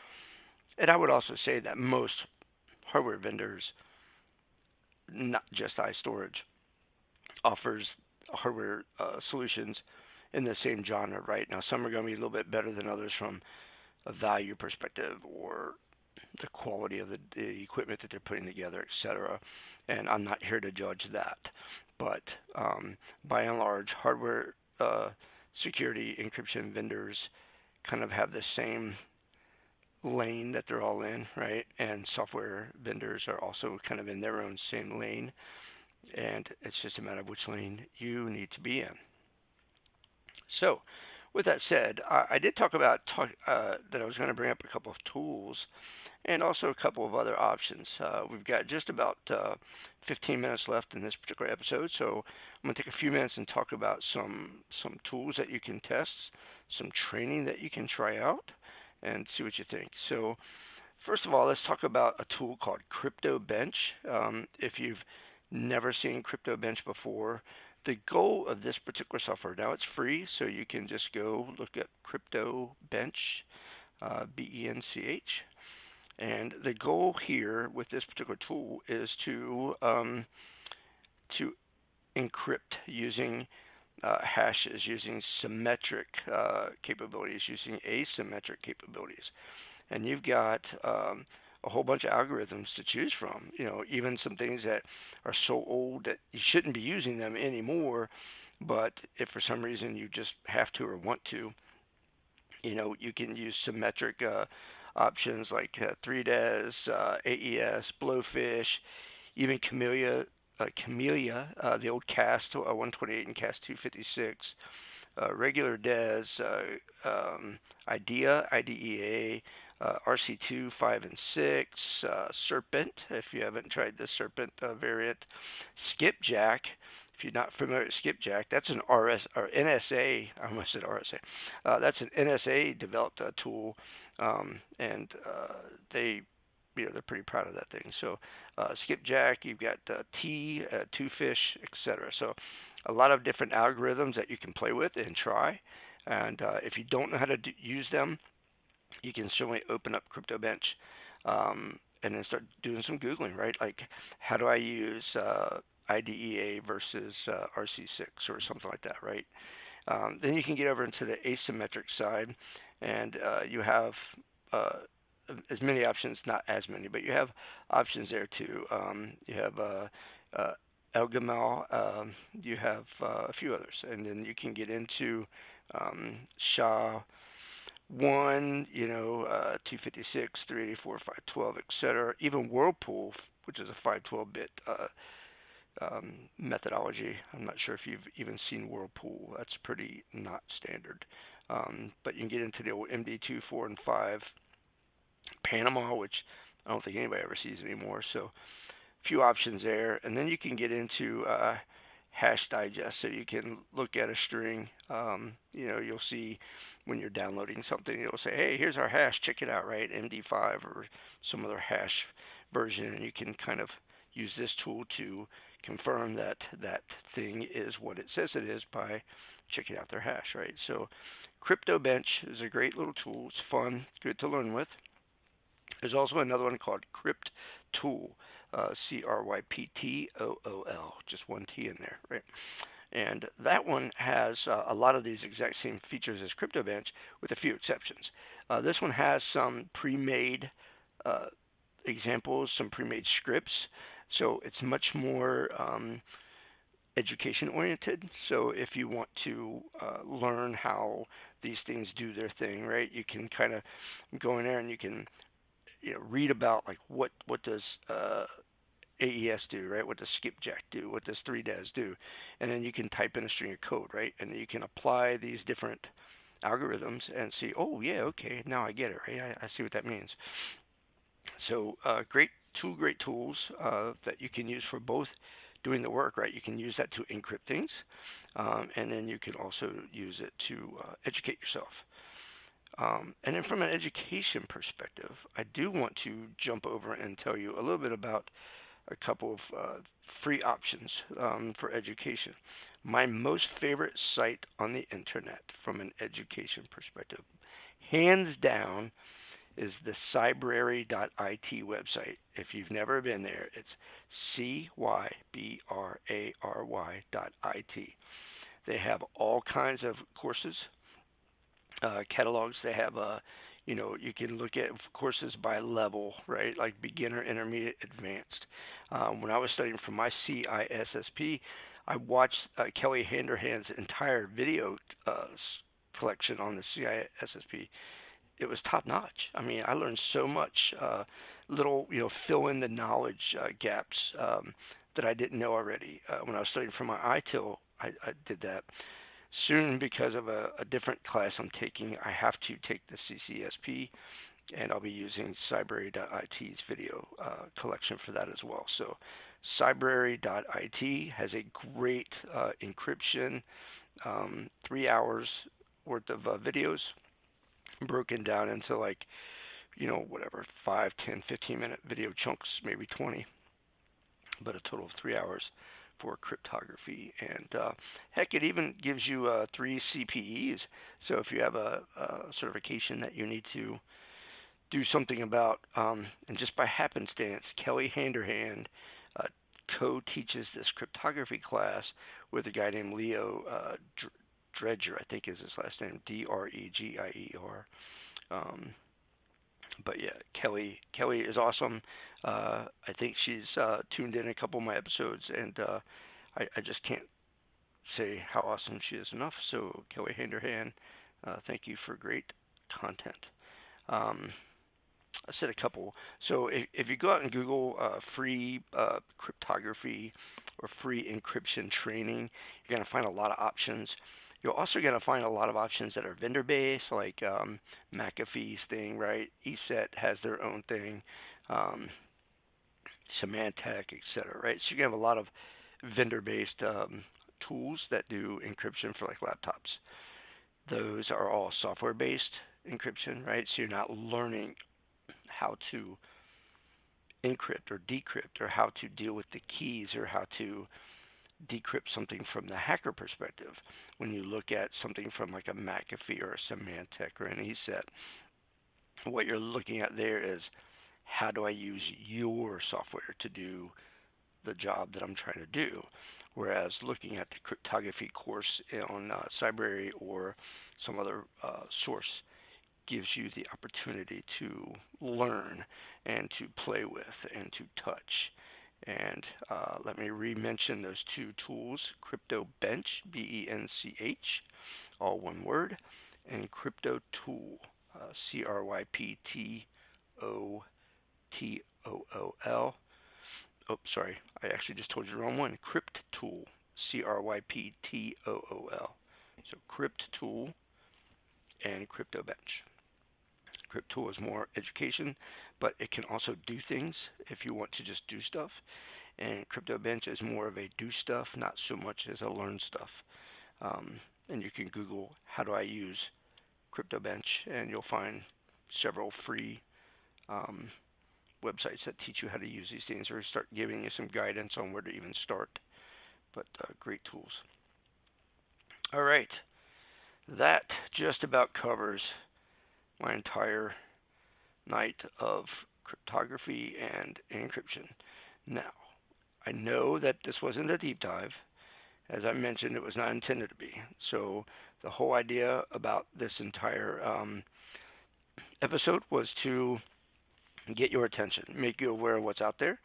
And I would also say that most hardware vendors, not just iStorage, offers hardware solutions in the same genre, right? Now, some are going to be a little bit better than others from a value perspective or the quality of the equipment that they're putting together, etc. And I'm not here to judge that. But by and large, hardware security encryption vendors kind of have the same lane that they're all in, right? And software vendors are also kind of in their own same lane. And it's just a matter of which lane you need to be in. So, with that said, I did talk about that I was going to bring up a couple of tools and also a couple of other options. We've got just about 15 minutes left in this particular episode, so I'm going to take a few minutes and talk about some tools that you can test, some training that you can try out, and see what you think. So, first of all, let's talk about a tool called CryptoBench. If you've never seen CryptoBench before, the goal of this particular software, now it's free, so you can just go look at CryptoBench, BENCH. And the goal here with this particular tool is to encrypt using hashes, using symmetric capabilities, using asymmetric capabilities. And you've got a whole bunch of algorithms to choose from, even some things that are so old that you shouldn't be using them anymore, but if for some reason you just have to or want to, you can use symmetric options like 3DES, AES, Blowfish, even Camellia, the old CAST 128 and CAST 256, regular DES, IDEA, RC2, 5, and 6, Serpent, if you haven't tried the Serpent variant, Skipjack. If you're not familiar with Skipjack, that's an NSA, I almost said RSA, that's an NSA developed tool, and they they're pretty proud of that thing. So skipjack, you've got T, two fish, etc. So a lot of different algorithms that you can play with and try. And if you don't know how to use them, you can certainly open up CryptoBench and then start doing some Googling, right? Like, how do I use IDEA versus RC6 or something like that, right? Then you can get over into the asymmetric side, and you have as many options, not as many, but you have options there too. You have Elgamal, you have a few others, and then you can get into SHA 1, 256, 384, 512, etc. Even Whirlpool, which is a 512-bit methodology. I'm not sure if you've even seen Whirlpool. That's pretty not standard. But you can get into the old MD2, 4, and 5 Panama, which I don't think anybody ever sees anymore. So a few options there. And then you can get into hash digest. So you can look at a string. You'll see when you're downloading something, it'll say, hey, here's our hash. Check it out, right? MD5 or some other hash version. And you can kind of use this tool to confirm that that thing is what it says it is by checking out their hash, right? So CryptoBench is a great little tool. It's fun, good to learn with. There's also another one called CryptTool, CryptTool, just one T in there, right? And that one has a lot of these exact same features as CryptoBench with a few exceptions. This one has some pre-made examples, some pre-made scripts. So it's much more education oriented. So if you want to learn how these things do their thing, right, you can kind of go in there and you can read about like what does AES do, right? What does skipjack do? What does 3DES do? And then you can type in a string of code, right? And you can apply these different algorithms and see, oh yeah, okay, now I get it, right? I see what that means. So two great tools that you can use for both doing the work, right? You can use that to encrypt things, and then you can also use it to educate yourself. And then from an education perspective, I do want to jump over and tell you a little bit about a couple of free options for education. My most favorite site on the internet from an education perspective, hands down, is the cybrary.it website. If you've never been there, it's cybrary.it. They have all kinds of courses, catalogs. They have you can look at courses by level, right? Like beginner, intermediate, advanced. When I was studying for my CISSP, I watched Kelly Handerhand's entire video collection on the CISSP. It was top notch. I mean, I learned so much, little, fill in the knowledge gaps that I didn't know already. When I was studying for my ITIL, I did that. Soon, because of a different class I'm taking, I have to take the CCSP, and I'll be using cybrary.it's video collection for that as well. So cybrary.it has a great encryption, 3 hours worth of videos broken down into 5, 10, 15-minute video chunks, maybe 20, but a total of 3 hours for cryptography. And heck, it even gives you 3 CPEs. So if you have a certification that you need to do something about, and just by happenstance, Kelly Handerhand co-teaches this cryptography class with a guy named Leo Dredger, I think is his last name, Dregeier. But yeah, Kelly is awesome. I think she's tuned in a couple of my episodes, and I just can't say how awesome she is enough. So Kelly Handerhand, thank you for great content. I said a couple. So if you go out and Google free cryptography or free encryption training, you're going to find a lot of options. You're also going to find a lot of options that are vendor-based, like McAfee's thing, right? ESET has their own thing, Symantec, etc., right? So you're going to have a lot of vendor-based tools that do encryption for like laptops. Those are all software-based encryption, right? So you're not learning how to encrypt or decrypt, or how to deal with the keys, or how to decrypt something from the hacker perspective. When you look at something from like a McAfee or a Symantec or an ESET, what you're looking at there is, how do I use your software to do the job that I'm trying to do? Whereas looking at the cryptography course on Cybrary or some other source gives you the opportunity to learn and to play with and to touch. And let me re-mention those two tools: Crypto Bench, BENCH, all one word, and Crypto Tool, CRYPTOOL. Oh, sorry, I actually just told you the wrong one. Crypt Tool, CRYPTOOL. So Crypt Tool and Crypto Bench. Crypt Tool is more education, but it can also do things if you want to just do stuff. And Crypto Bench is more of a do stuff, not so much as a learn stuff. And you can Google, how do I use Crypto Bench, and you'll find several free websites that teach you how to use these things, or start giving you some guidance on where to even start. But great tools. All right, that just about covers my entire night of cryptography and encryption. Now, I know that this wasn't a deep dive. As I mentioned, it was not intended to be. So the whole idea about this entire episode was to get your attention, make you aware of what's out there.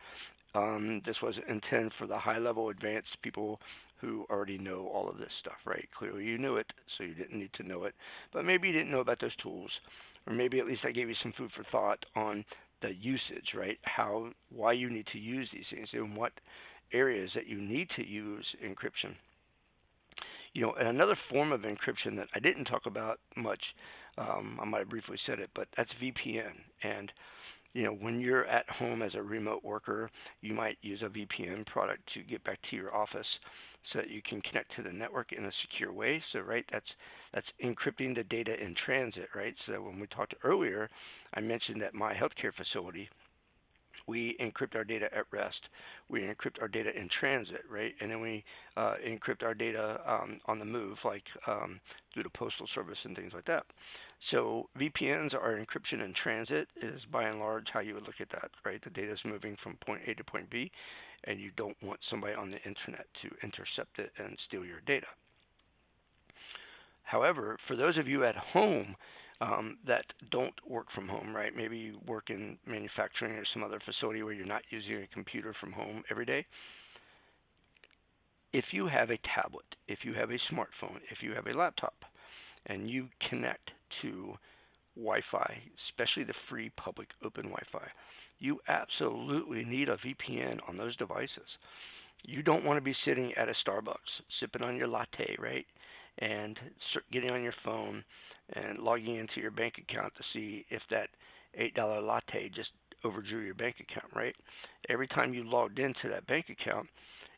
This was intended for the high-level advanced people who already know all of this stuff, right? Clearly you knew it, so you didn't need to know it. But maybe you didn't know about those tools, or maybe at least I gave you some food for thought on the usage, right? Why you need to use these things, and what areas that you need to use encryption. And another form of encryption that I didn't talk about much, I might have briefly said it, but that's VPN. And when you're at home as a remote worker, you might use a VPN product to get back to your office so that you can connect to the network in a secure way. So, right, that's encrypting the data in transit, right? So when we talked earlier, I mentioned at my healthcare facility, we encrypt our data at rest. We encrypt our data in transit, right? And then we encrypt our data on the move, like through the postal service and things like that. So VPNs are encryption in transit, is by and large how you would look at that, right? The data is moving from point A to point B, and you don't want somebody on the internet to intercept it and steal your data. However, for those of you at home that don't work from home, right? Maybe you work in manufacturing or some other facility where you're not using a computer from home every day. If you have a tablet, if you have a smartphone, if you have a laptop, and you connect to Wi-Fi, especially the free public open Wi-Fi, you absolutely need a VPN on those devices. You don't want to be sitting at a Starbucks, sipping on your latte, right? And getting on your phone and logging into your bank account to see if that $8 latte just overdrew your bank account, right? Every time you logged into that bank account,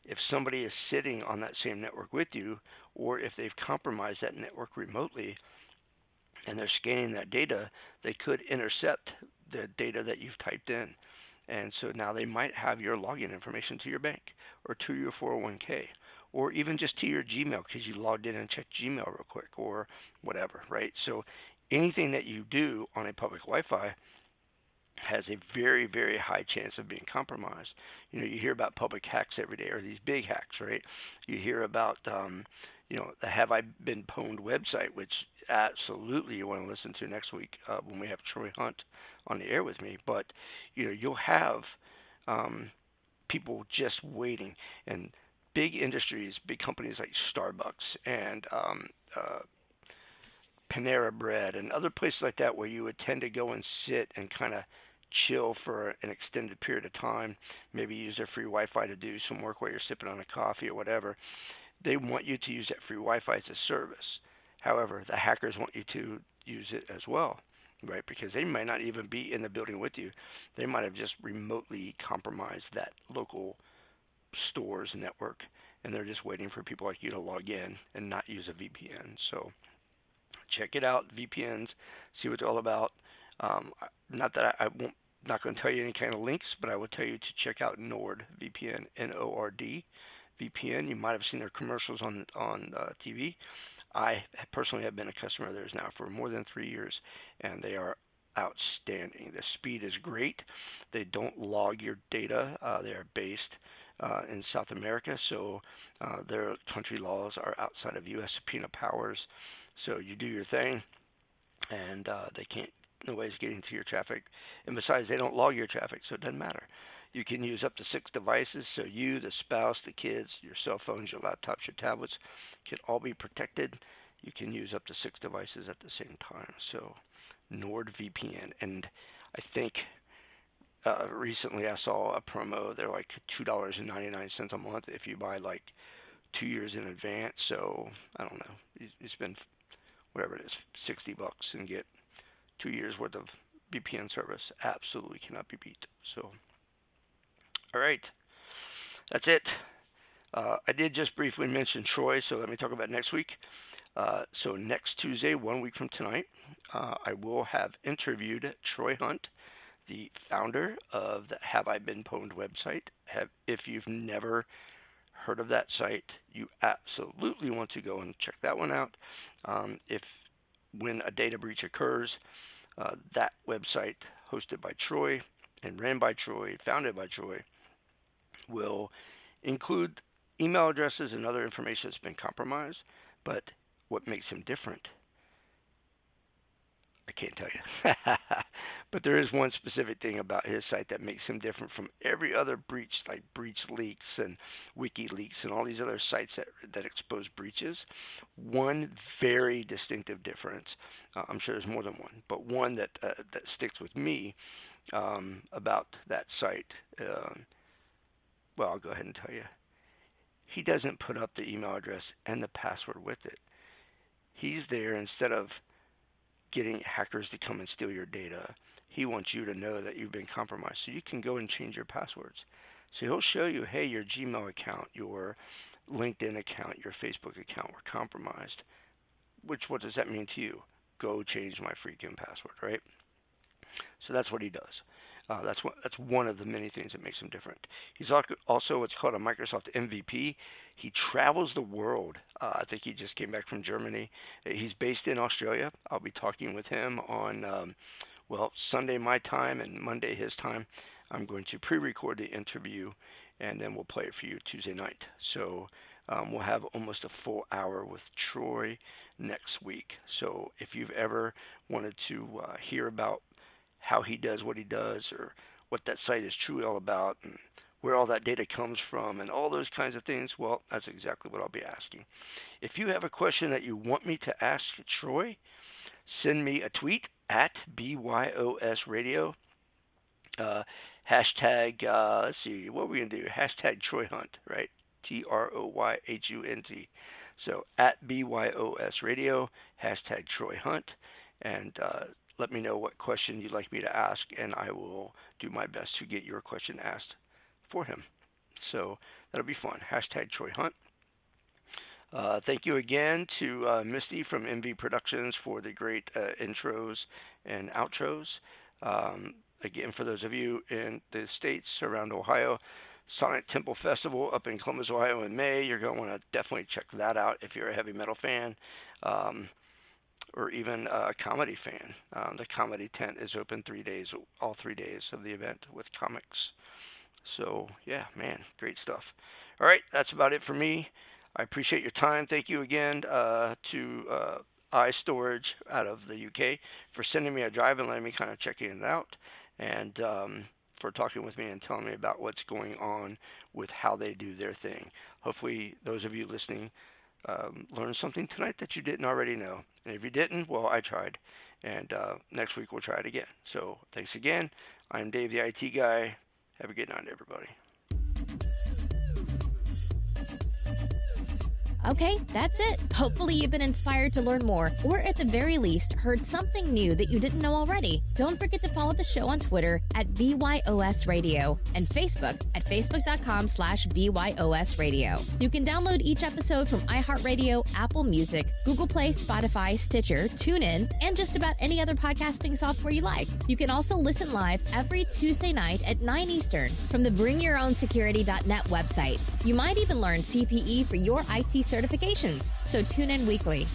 if somebody is sitting on that same network with you, or if they've compromised that network remotely and they're scanning that data, they could intercept the data that you've typed in. And so now they might have your login information to your bank, or to your 401k, or even just to your Gmail because you logged in and checked Gmail real quick, or whatever, right? So anything that you do on a public Wi-Fi has a very, very high chance of being compromised. You hear about public hacks every day, or these big hacks, right? You hear about, the Have I Been Pwned website, which absolutely you want to listen to next week when we have Troy Hunt on the air with me. But, you'll have people just waiting, and big industries, big companies like Starbucks and Panera Bread and other places like that, where you would tend to go and sit and kind of chill for an extended period of time, maybe use their free Wi-Fi to do some work while you're sipping on a coffee or whatever. They want you to use that free Wi-Fi as a service. However, the hackers want you to use it as well, right? Because they might not even be in the building with you. They might have just remotely compromised that local store's network, and they're just waiting for people like you to log in and not use a VPN. So check it out, VPNs, see what it's all about. Not that I won't not going to tell you any kind of links, but I will tell you to check out NordVPN, N-O-R-D VPN. You might have seen their commercials on TV. I personally have been a customer of theirs now for more than 3 years, and they are outstanding. The speed is great. They don't log your data. They are based in South America, so their country laws are outside of U.S. subpoena powers. So you do your thing, and they can't, nobody's getting to your traffic. And besides, they don't log your traffic, so it doesn't matter. You can use up to 6 devices, so you, the spouse, the kids, your cell phones, your laptops, your tablets can all be protected. You can use up to 6 devices at the same time. So NordVPN. And I think recently I saw a promo. They're like $2.99 a month if you buy like 2 years in advance. So I don't know. You spend whatever it is, $60 and get 2 years worth of VPN service. Absolutely cannot be beat. So, all right, that's it. I did just briefly mention Troy, so let me talk about next week. So next Tuesday, 1 week from tonight, I will have interviewed Troy Hunt, the founder of the Have I Been Pwned website. If you've never heard of that site, you absolutely want to go and check that one out. When a data breach occurs, that website, hosted by Troy and ran by Troy, founded by Troy, will include email addresses and other information that's been compromised. But what makes him different, I can't tell you. But there is one specific thing about his site that makes him different from every other breach, like Breach Leaks and WikiLeaks and all these other sites that expose breaches. One very distinctive difference, I'm sure there's more than one, but one that sticks with me about that site, well, I'll go ahead and tell you. He doesn't put up the email address and the password with it. He's there instead of getting hackers to come and steal your data. He wants you to know that you've been compromised, so you can go and change your passwords. So he'll show you, hey, your Gmail account, your LinkedIn account, your Facebook account were compromised. What does that mean to you? Go change my freaking password, right? So that's what he does. That's one of the many things that makes him different. He's also what's called a Microsoft MVP. He travels the world. I think he just came back from Germany. He's based in Australia. I'll be talking with him on, Sunday my time and Monday his time. I'm going to pre-record the interview, and then we'll play it for you Tuesday night. So we'll have almost a full hour with Troy next week. So if you've ever wanted to hear about how he does what he does, or what that site is truly all about, and where all that data comes from, and all those kinds of things, well, that's exactly what I'll be asking. If you have a question that you want me to ask Troy, send me a tweet at BYOS Radio. Hashtag, let's see, what are we going to do? Hashtag Troy Hunt, right? TROYHUNT. So at BYOS Radio, hashtag Troy Hunt, and let me know what question you'd like me to ask, and I will do my best to get your question asked for him. So that'll be fun. Hashtag Troy Hunt. Thank you again to Misty from MV Productions for the great intros and outros. Again, for those of you in the states around Ohio, Sonic Temple Festival up in Columbus, Ohio in May. You're going to want to definitely check that out if you're a heavy metal fan. Or even a comedy fan. The comedy tent is open 3 days, all 3 days of the event with comics. So, yeah, man, great stuff. All right, that's about it for me. I appreciate your time. Thank you again to iStorage out of the UK for sending me a drive and letting me kind of check it out, and for talking with me and telling me about what's going on with how they do their thing. Hopefully, those of you listening learn something tonight that you didn't already know. And if you didn't, well, I tried. And next week we'll try it again. So thanks again. I'm Dave, the IT guy. Have a good night, everybody. Okay, that's it. Hopefully you've been inspired to learn more, or at the very least, heard something new that you didn't know already. Don't forget to follow the show on Twitter at BYOS Radio and Facebook at facebook.com/BYOS Radio. You can download each episode from iHeartRadio, Apple Music, Google Play, Spotify, Stitcher, TuneIn, and just about any other podcasting software you like. You can also listen live every Tuesday night at 9 Eastern from the BringYourOwnSecurity.net website. You might even learn CPE for your IT certifications, so tune in weekly.